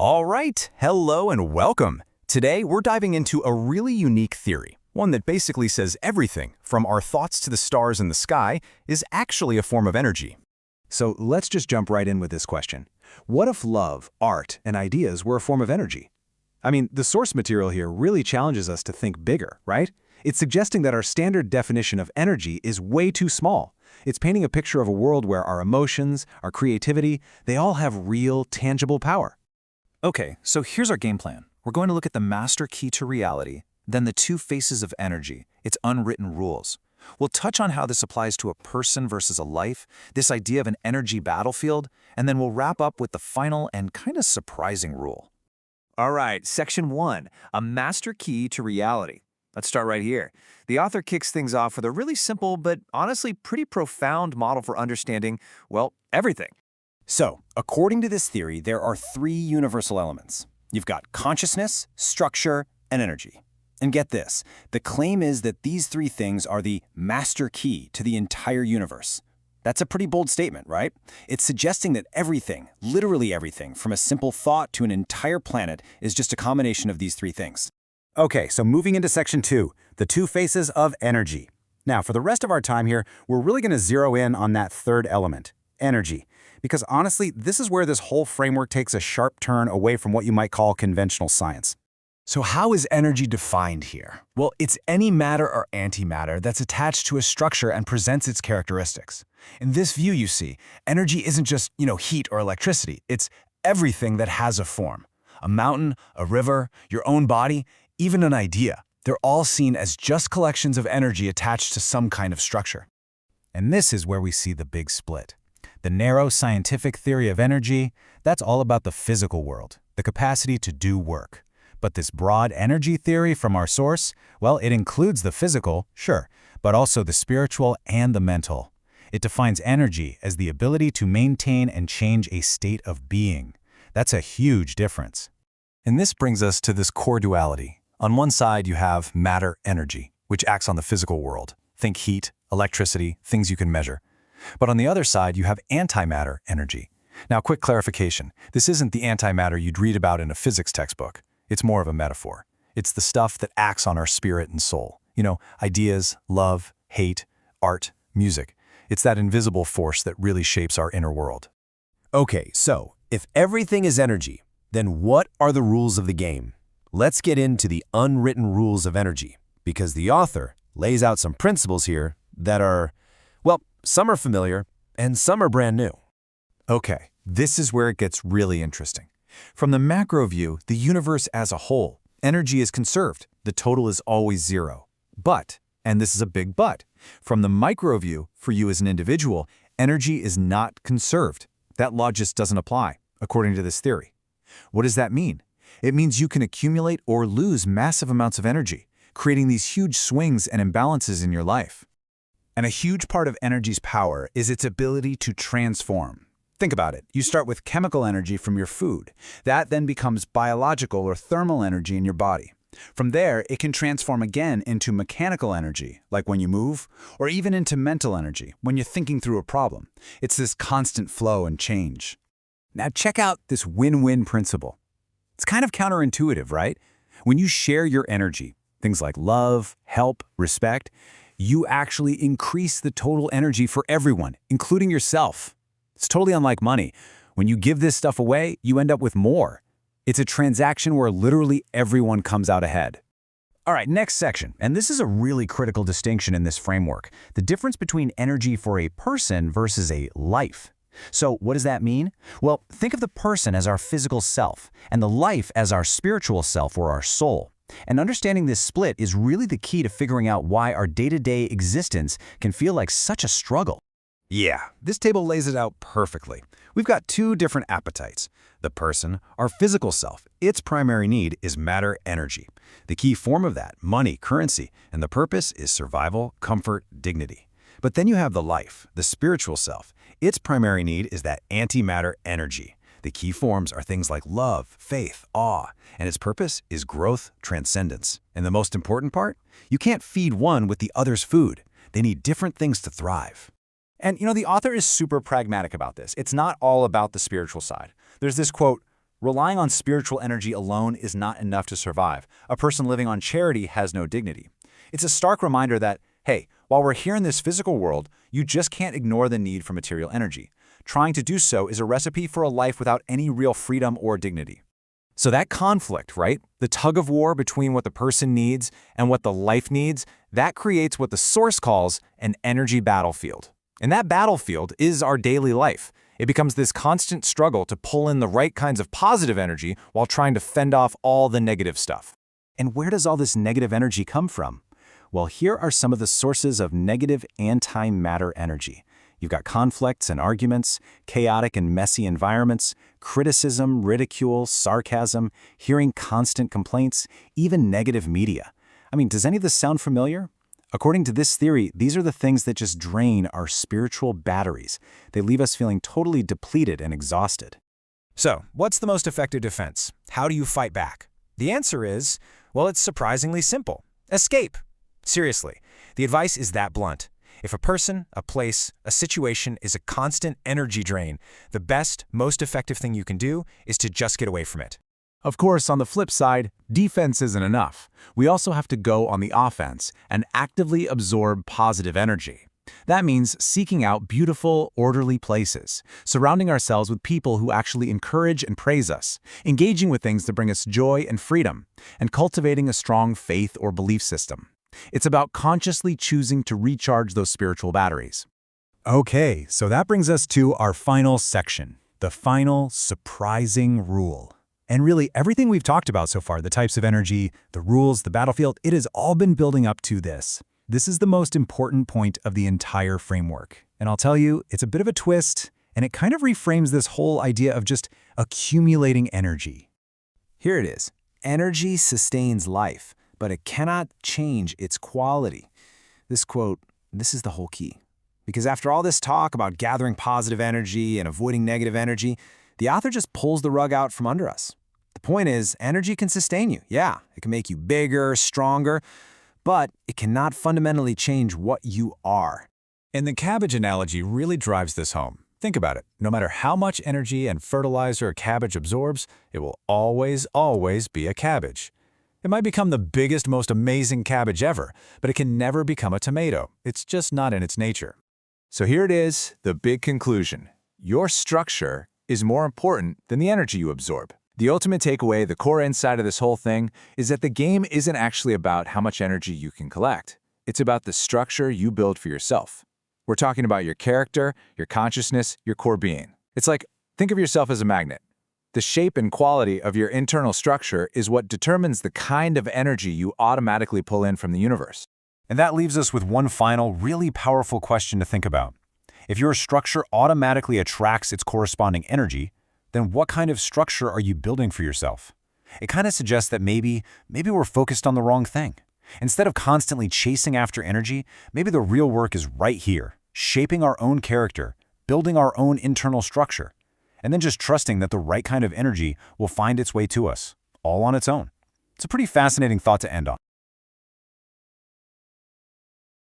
All right, hello and welcome. Today, we're diving into a really unique theory, one that basically says everything, from our thoughts to the stars in the sky, is actually a form of energy. So let's just jump right in with this question. What if love, art, and ideas were a form of energy? I mean, the source material here really challenges us to think bigger, right? It's suggesting that our standard definition of energy is way too small. It's painting a picture of a world where our emotions, our creativity, they all have real, tangible power. Okay, so here's our game plan. We're going to look at the master key to reality, then the two faces of energy, its unwritten rules. We'll touch on how this applies to a person versus a life, this idea of an energy battlefield, and then we'll wrap up with the final and kind of surprising rule. All right, Section 1, a master key to reality. Let's start right here. The author kicks things off with a really simple but honestly pretty profound model for understanding, well, everything. So, according to this theory, there are three universal elements. You've got consciousness, structure, and energy. And get this, the claim is that these three things are the master key to the entire universe. That's a pretty bold statement, right? It's suggesting that everything, literally everything, from a simple thought to an entire planet is just a combination of these three things. Okay, so moving into Section 2, the two faces of energy. Now, for the rest of our time here, we're really going to zero in on that third element, energy. Because honestly, this is where this whole framework takes a sharp turn away from what you might call conventional science. So how is energy defined here? Well, it's any matter or antimatter that's attached to a structure and presents its characteristics. In this view, you see, energy isn't just, heat or electricity. It's everything that has a form. A mountain, a river, your own body, even an idea. They're all seen as just collections of energy attached to some kind of structure. And this is where we see the big split. The narrow scientific theory of energy, that's all about the physical world, the capacity to do work. But this broad energy theory from our source, well, it includes the physical, sure, but also the spiritual and the mental. It defines energy as the ability to maintain and change a state of being. That's a huge difference. And this brings us to this core duality. On one side, you have matter-energy, which acts on the physical world. Think heat, electricity, things you can measure. But on the other side, you have antimatter energy. Now, quick clarification. This isn't the antimatter you'd read about in a physics textbook. It's more of a metaphor. It's the stuff that acts on our spirit and soul. Ideas, love, hate, art, music. It's that invisible force that really shapes our inner world. Okay, so if everything is energy, then what are the rules of the game? Let's get into the unwritten rules of energy, because the author lays out some principles here that are, well, some are familiar and some are brand new. Okay, this is where it gets really interesting. From the macro view, the universe as a whole, energy is conserved. The total is always zero. But, and this is a big but, from the micro view, for you as an individual, energy is not conserved. That law just doesn't apply, according to this theory. What does that mean? It means you can accumulate or lose massive amounts of energy, creating these huge swings and imbalances in your life. And a huge part of energy's power is its ability to transform. Think about it. You start with chemical energy from your food. That then becomes biological or thermal energy in your body. From there, it can transform again into mechanical energy, like when you move, or even into mental energy, when you're thinking through a problem. It's this constant flow and change. Now check out this win-win principle. It's kind of counterintuitive, right? When you share your energy, things like love, help, respect, you actually increase the total energy for everyone, including yourself. It's totally unlike money. When you give this stuff away, you end up with more. It's a transaction where literally everyone comes out ahead. All right, next section, and this is a really critical distinction in this framework, the difference between energy for a person versus a life. So what does that mean? Well, think of the person as our physical self, and the life as our spiritual self or our soul. And understanding this split is really the key to figuring out why our day-to-day existence can feel like such a struggle. Yeah, this table lays it out perfectly. We've got two different appetites. The person, our physical self, its primary need is matter energy. The key form of that, money, currency, and the purpose is survival, comfort, dignity. But then you have the life, the spiritual self. Its primary need is that antimatter energy. The key forms are things like love, faith, awe, and its purpose is growth, transcendence. And the most important part? You can't feed one with the other's food. They need different things to thrive. And the author is super pragmatic about this. It's not all about the spiritual side. There's this quote, Relying on spiritual energy alone is not enough to survive. A person living on charity has no dignity. It's a stark reminder that, hey, while we're here in this physical world, you just can't ignore the need for material energy. Trying to do so is a recipe for a life without any real freedom or dignity. So that conflict, right? The tug of war between what the person needs and what the life needs, that creates what the Source calls an energy battlefield. And that battlefield is our daily life. It becomes this constant struggle to pull in the right kinds of positive energy while trying to fend off all the negative stuff. And where does all this negative energy come from? Well, here are some of the sources of negative antimatter energy. You've got conflicts and arguments, chaotic and messy environments, criticism, ridicule, sarcasm, hearing constant complaints, even negative media. I mean, does any of this sound familiar? According to this theory, these are the things that just drain our spiritual batteries. They leave us feeling totally depleted and exhausted. So, what's the most effective defense? How do you fight back? The answer is, well, it's surprisingly simple. Escape. Seriously, the advice is that blunt. If a person, a place, a situation is a constant energy drain, the best, most effective thing you can do is to just get away from it. Of course, on the flip side, defense isn't enough. We also have to go on the offense and actively absorb positive energy. That means seeking out beautiful, orderly places, surrounding ourselves with people who actually encourage and praise us, engaging with things that bring us joy and freedom, and cultivating a strong faith or belief system. It's about consciously choosing to recharge those spiritual batteries. Okay, so that brings us to our final section, the final surprising rule. And really, everything we've talked about so far, the types of energy, the rules, the battlefield, it has all been building up to this. This is the most important point of the entire framework. And I'll tell you, it's a bit of a twist, and it kind of reframes this whole idea of just accumulating energy. Here it is. Energy sustains life, but it cannot change its quality. This quote, this is the whole key. Because after all this talk about gathering positive energy and avoiding negative energy, the author just pulls the rug out from under us. The point is, energy can sustain you. Yeah, it can make you bigger, stronger, but it cannot fundamentally change what you are. And the cabbage analogy really drives this home. Think about it. No matter how much energy and fertilizer a cabbage absorbs, it will always, always be a cabbage. It might become the biggest, most amazing cabbage ever, but it can never become a tomato. It's just not in its nature. So here it is, the big conclusion. Your structure is more important than the energy you absorb. The ultimate takeaway, the core insight of this whole thing, is that the game isn't actually about how much energy you can collect. It's about the structure you build for yourself. We're talking about your character, your consciousness, your core being. It's like, think of yourself as a magnet. The shape and quality of your internal structure is what determines the kind of energy you automatically pull in from the universe. And that leaves us with one final, really powerful question to think about. If your structure automatically attracts its corresponding energy, then what kind of structure are you building for yourself? It kind of suggests that maybe we're focused on the wrong thing. Instead of constantly chasing after energy, maybe the real work is right here, shaping our own character, building our own internal structure, and then just trusting that the right kind of energy will find its way to us, all on its own. It's a pretty fascinating thought to end on.